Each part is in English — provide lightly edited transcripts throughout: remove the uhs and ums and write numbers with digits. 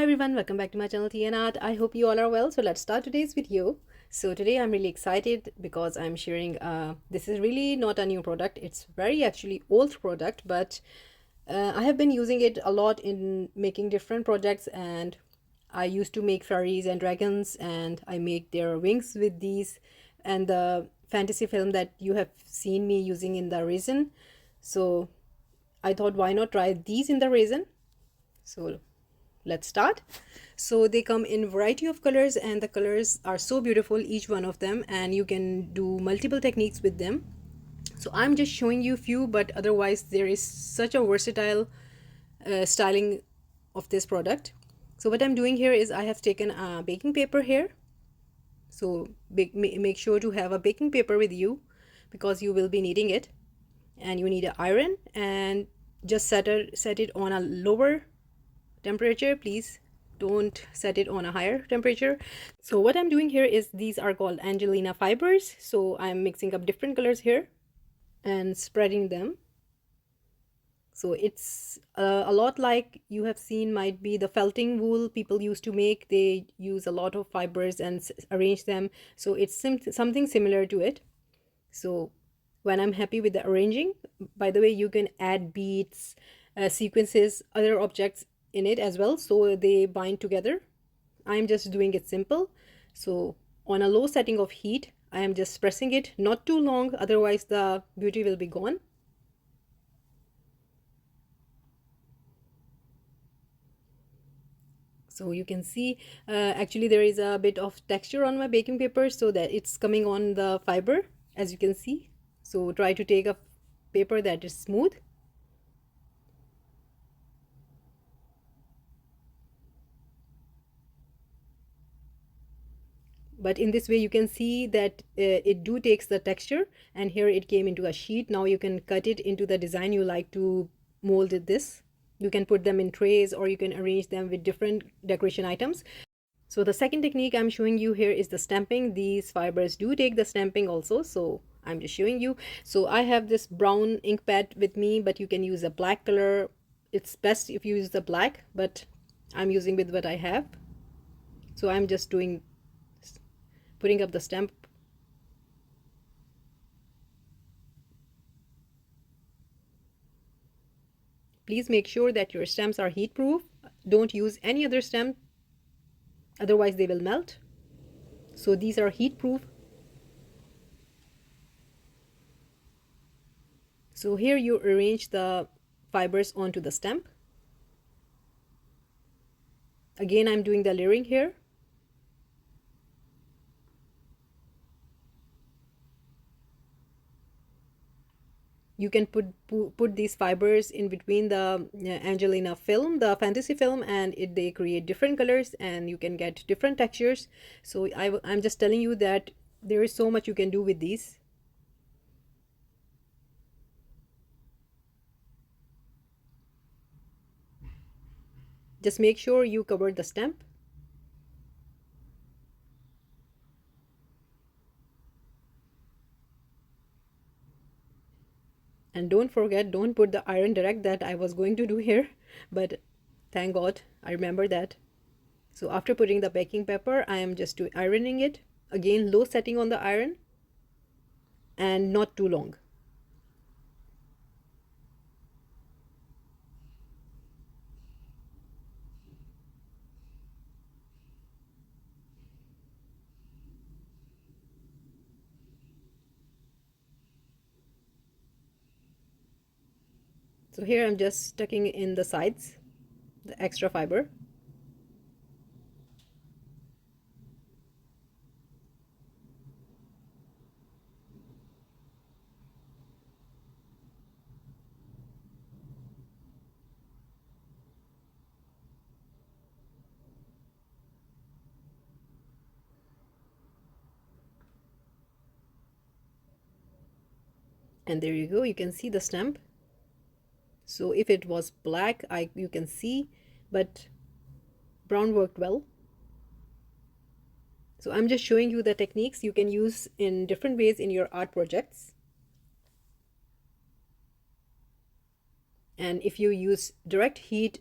Hi everyone, welcome back to my channel Tea&Art. I hope you all are well. So let's start today's video. So today I'm really excited because I'm sharing this is really not a new product. It's very actually old product, but I have been using it a lot in making different projects, and I used to make fairies and dragons, and I make their wings with these and the fantasy film that you have seen me using in the resin. So I thought, why not try these in the resin? So let's start. So they come in variety of colors, and the colors are so beautiful, each one of them, and you can do multiple techniques with them. So I'm just showing you few, but otherwise there is such a versatile styling of this product. So what I'm doing here is I have taken a baking paper here. So make sure to have a baking paper with you because you will be needing it, and you need an iron, and just set it on a lower temperature. Please don't set it on a higher temperature. So what I'm doing here is, these are called Angelina Fibers, so I'm mixing up different colors here and spreading them. So it's a lot like you have seen might be the felting wool people used to make. They use a lot of fibers and arrange them, so it's something similar to it. So when I'm happy with the arranging, by the way, you can add beads, sequences, other objects in it as well, so they bind together. I'm just doing it simple. So on a low setting of heat, I am just pressing it, not too long, otherwise the beauty will be gone. So you can see actually there is a bit of texture on my baking paper, so that it's coming on the fiber, as you can see. So try to take a paper that is smooth. But in this way you can see that it do takes the texture, and here it came into a sheet. Now you can cut it into the design you like to mold this. You can put them in trays, or you can arrange them with different decoration items. So the second technique I'm showing you here is the stamping. These fibers do take the stamping also, so I'm just showing you. So I have this brown ink pad with me, but you can use a black color. It's best if you use the black, but I'm using with what I have. So I'm just putting up the stamp. Please make sure that your stamps are heat proof. Don't use any other stamp, otherwise they will melt. So these are heat proof. So here you arrange the fibers onto the stamp. Again, I'm doing the layering here. You can put these fibers in between the Angelina film, the fantasy film, and they create different colors, and you can get different textures. So I'm just telling you that there is so much you can do with these. Just make sure you cover the stamp. And don't forget, don't put the iron direct, that I was going to do here, but thank God I remember that. So after putting the baking paper, I am just ironing it. Again, low setting on the iron and not too long. So here I'm just tucking in the sides, the extra fiber. And there you go, you can see the stamp. So if it was black, you can see, but brown worked well. So I'm just showing you the techniques you can use in different ways in your art projects. And if you use direct heat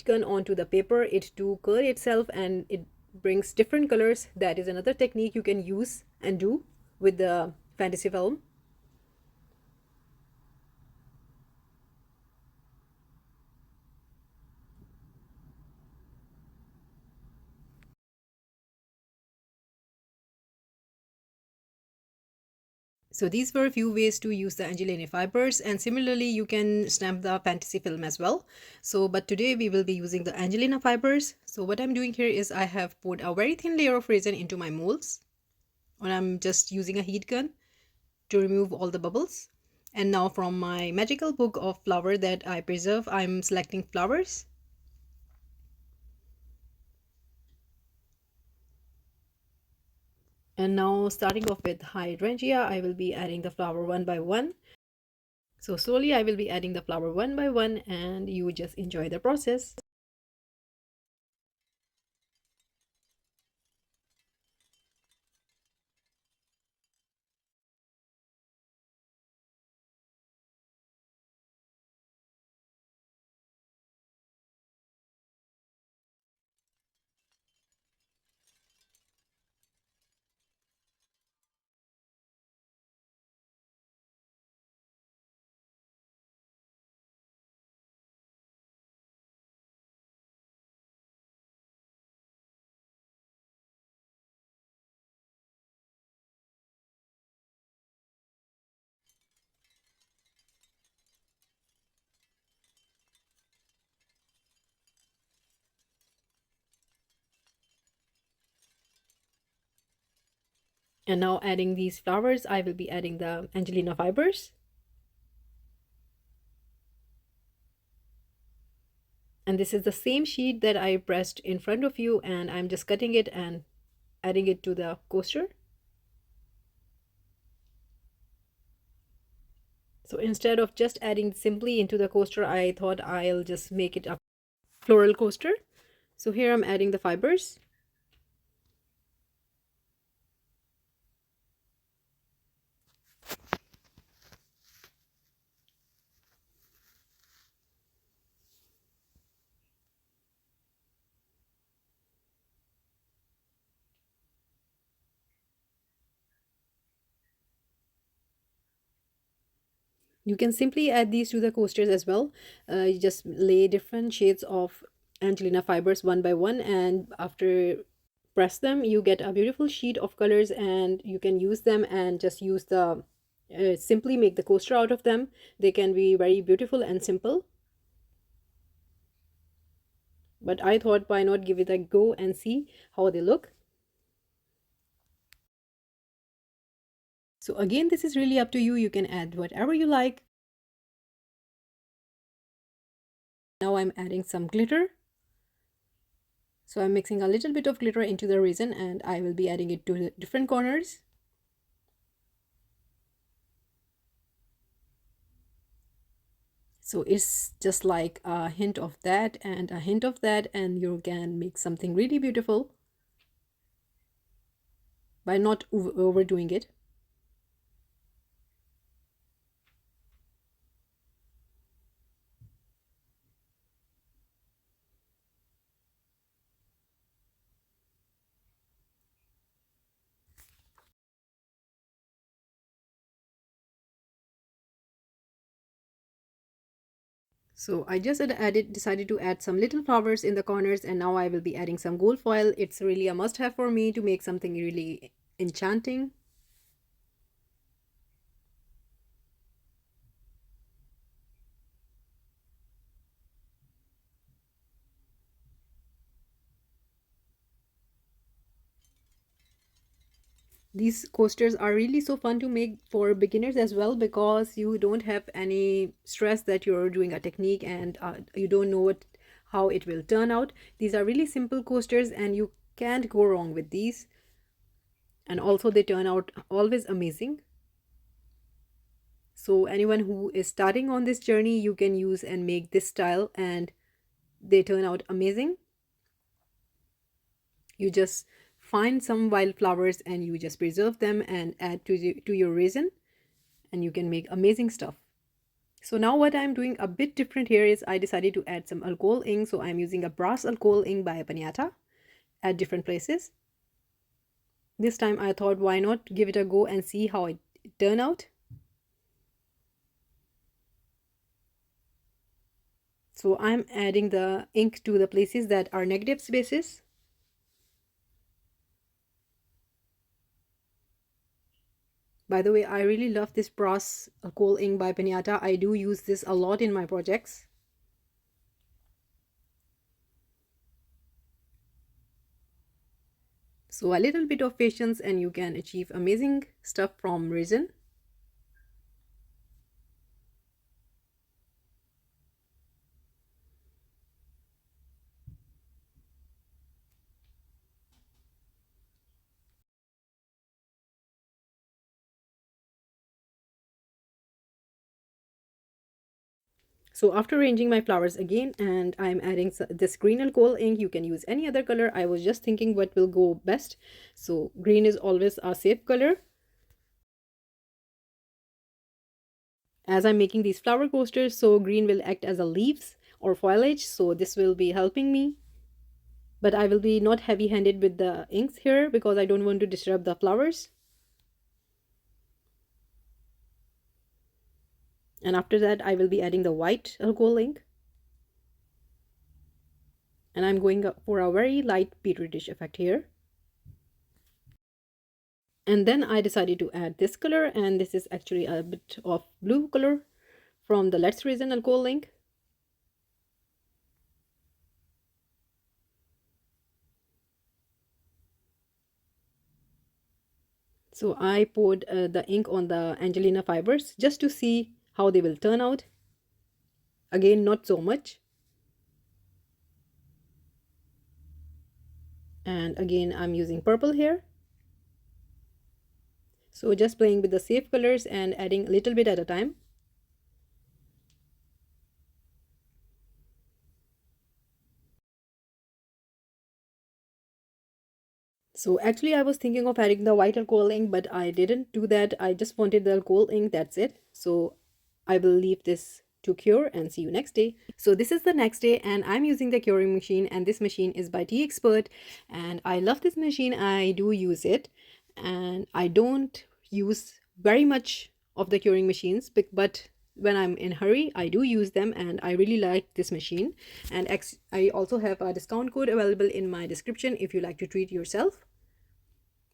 gun onto the paper, it do curl itself and it brings different colors. That is another technique you can use and do with the fantasy film. So these were a few ways to use the Angelina fibers, and similarly you can stamp the fantasy film as well. So but today we will be using the Angelina fibers. So what I'm doing here is I have poured a very thin layer of resin into my molds, and I'm just using a heat gun to remove all the bubbles. And now from my magical book of flower that I preserve, I'm selecting flowers. And now starting off with hydrangea, I will be adding the flower one by one. So slowly I will be adding the flower one by one, and you just enjoy the process. And now adding these flowers, I will be adding the Angelina fibers. And this is the same sheet that I pressed in front of you, and I'm just cutting it and adding it to the coaster. So instead of just adding simply into the coaster, I thought I'll just make it a floral coaster. So here I'm adding the fibers. You can simply add these to the coasters as well. You just lay different shades of Angelina fibers one by one, and after press them, you get a beautiful sheet of colors, and you can use them and just use the simply make the coaster out of them. They can be very beautiful and simple. But I thought, why not give it a go and see how they look. So again, this is really up to you. You can add whatever you like. Now I'm adding some glitter. So I'm mixing a little bit of glitter into the resin, and I will be adding it to the different corners. So it's just like a hint of that and a hint of that, and you can make something really beautiful by not overdoing it. So I just decided to add some little flowers in the corners, and now I will be adding some gold foil. It's really a must have for me to make something really enchanting. These coasters are really so fun to make for beginners as well, because you don't have any stress that you're doing a technique and you don't know how it will turn out. These are really simple coasters and you can't go wrong with these, and also they turn out always amazing. So anyone who is starting on this journey, you can use and make this style, and they turn out amazing. You just find some wildflowers and you just preserve them and add to your resin, and you can make amazing stuff. So now what I'm doing a bit different here is I decided to add some alcohol ink. So I'm using a brass alcohol ink by Paniata at different places. This time I thought, why not give it a go and see how it turned out. So I'm adding the ink to the places that are negative spaces. By the way, I really love this brass alcohol ink by Paniata. I do use this a lot in my projects. So a little bit of patience and you can achieve amazing stuff from resin. So after arranging my flowers again, and I'm adding this green alcohol ink, you can use any other color. I was just thinking what will go best. So green is always a safe color. As I'm making these flower coasters, so green will act as a leaves or foliage, so this will be helping me. But I will be not heavy-handed with the inks here because I don't want to disturb the flowers. And after that, I will be adding the white alcohol ink. And I'm going for a very light petri dish effect here. And then I decided to add this color, and this is actually a bit of blue color from the Let's Resin alcohol ink. So I poured the ink on the Angelina Fibers just to see how they will turn out. Again, not so much. And again, I'm using purple here. So just playing with the safe colors and adding a little bit at a time. So actually I was thinking of adding the white alcohol ink, but I didn't do that. I just wanted the alcohol ink, that's it. So I will leave this to cure and see you next day. So this is the next day and I'm using the curing machine, and this machine is by Teexpert, and I love this machine. I do use it and I don't use very much of the curing machines, but when I'm in a hurry I do use them, and I really like this machine. And I also have a discount code available in my description if you like to treat yourself,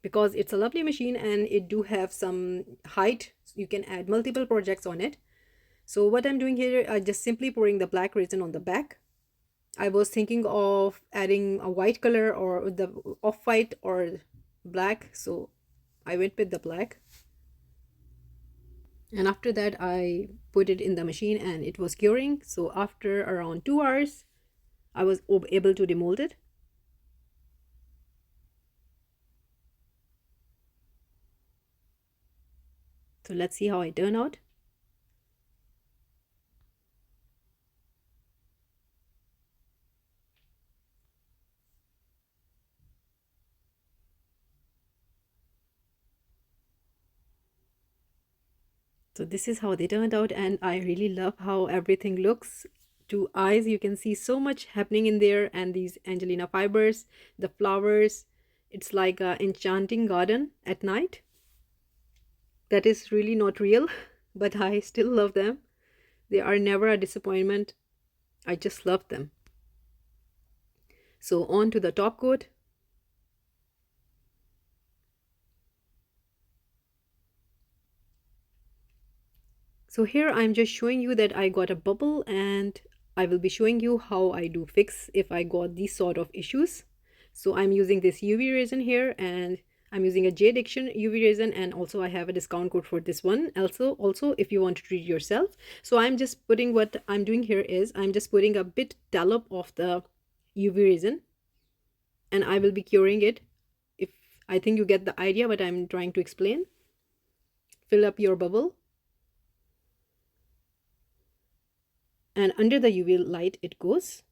because it's a lovely machine and it do have some height, so you can add multiple projects on it. So what I'm doing here, I just simply pouring the black resin on the back. I was thinking of adding a white color or the off-white or black, so I went with the black. And after that I put it in the machine and it was curing. So after around 2 hours I was able to demold it. So let's see how I turn out. So this is how they turned out, and I really love how everything looks. To eyes, you can see so much happening in there, and these Angelina fibers, the flowers, it's like an enchanting garden at night. That is really not real, but I still love them. They are never a disappointment. I just love them. So on to the top coat. So here I'm just showing you that I got a bubble, and I will be showing you how I do fix if I got these sort of issues. So I'm using this UV resin here, and I'm using a Jdiction UV resin, and also I have a discount code for this one. Also if you want to treat yourself. So I'm just putting, what I'm doing here is I'm just putting a bit dollop of the UV resin, and I will be curing it. If I think you get the idea what I'm trying to explain. Fill up your bubble, and under the UV light it goes.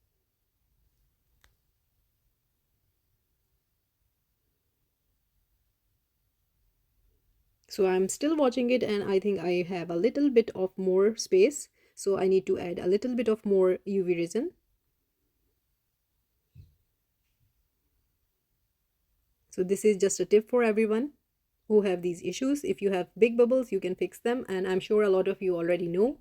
So I'm still watching it, and I think I have a little bit of more space. so I need to add a little bit of more UV resin. So this is just a tip for everyone who have these issues. If you have big bubbles, you can fix them, and I'm sure a lot of you already know.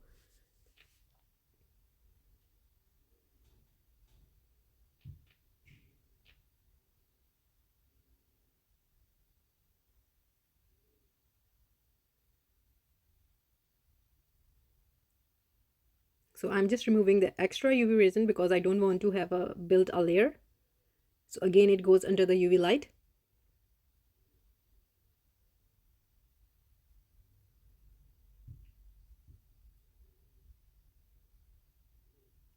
So I'm just removing the extra UV resin because I don't want to have build a layer. So again, it goes under the UV light.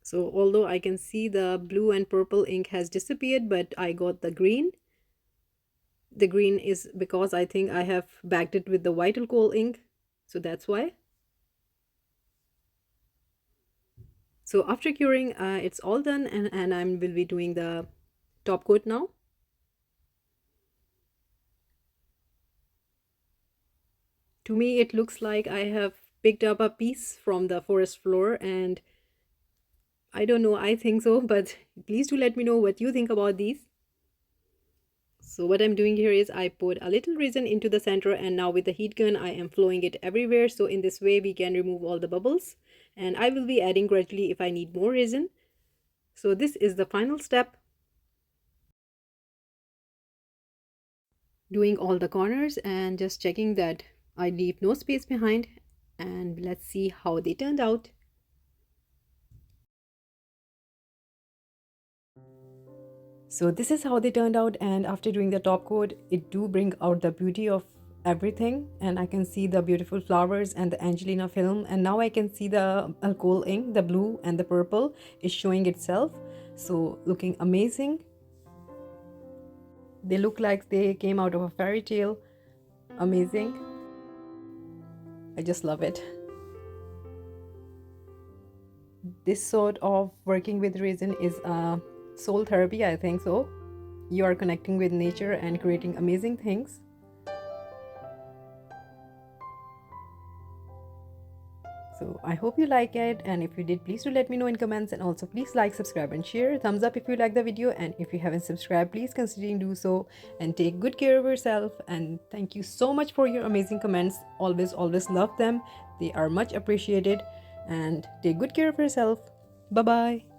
So although I can see the blue and purple ink has disappeared, but I got the green. The green is because I think I have backed it with the white alcohol ink. So that's why. So after curing, it's all done, and I will be doing the top coat now. To me, it looks like I have picked up a piece from the forest floor, and I don't know, I think so, but please do let me know what you think about these. So what I'm doing here is I put a little resin into the center, and now with the heat gun I am flowing it everywhere. So in this way we can remove all the bubbles, and I will be adding gradually if I need more resin. So this is the final step. Doing all the corners and just checking that I leave no space behind, and let's see how they turned out. So this is how they turned out, and after doing the top coat, it do bring out the beauty of everything, and I can see the beautiful flowers and the Angelina film, and now I can see the alcohol ink, the blue and the purple is showing itself, so looking amazing. They look like they came out of a fairy tale. Amazing. I just love it. This sort of working with resin is a soul therapy, I think so. You are connecting with nature and creating amazing things. So I hope you like it, and if you did, please do let me know in comments, and also please like, subscribe and share. Thumbs up if you like the video, and if you haven't subscribed, please consider do so, and take good care of yourself. And thank you so much for your amazing comments. Always love them. They are much appreciated, and take good care of yourself. Bye bye.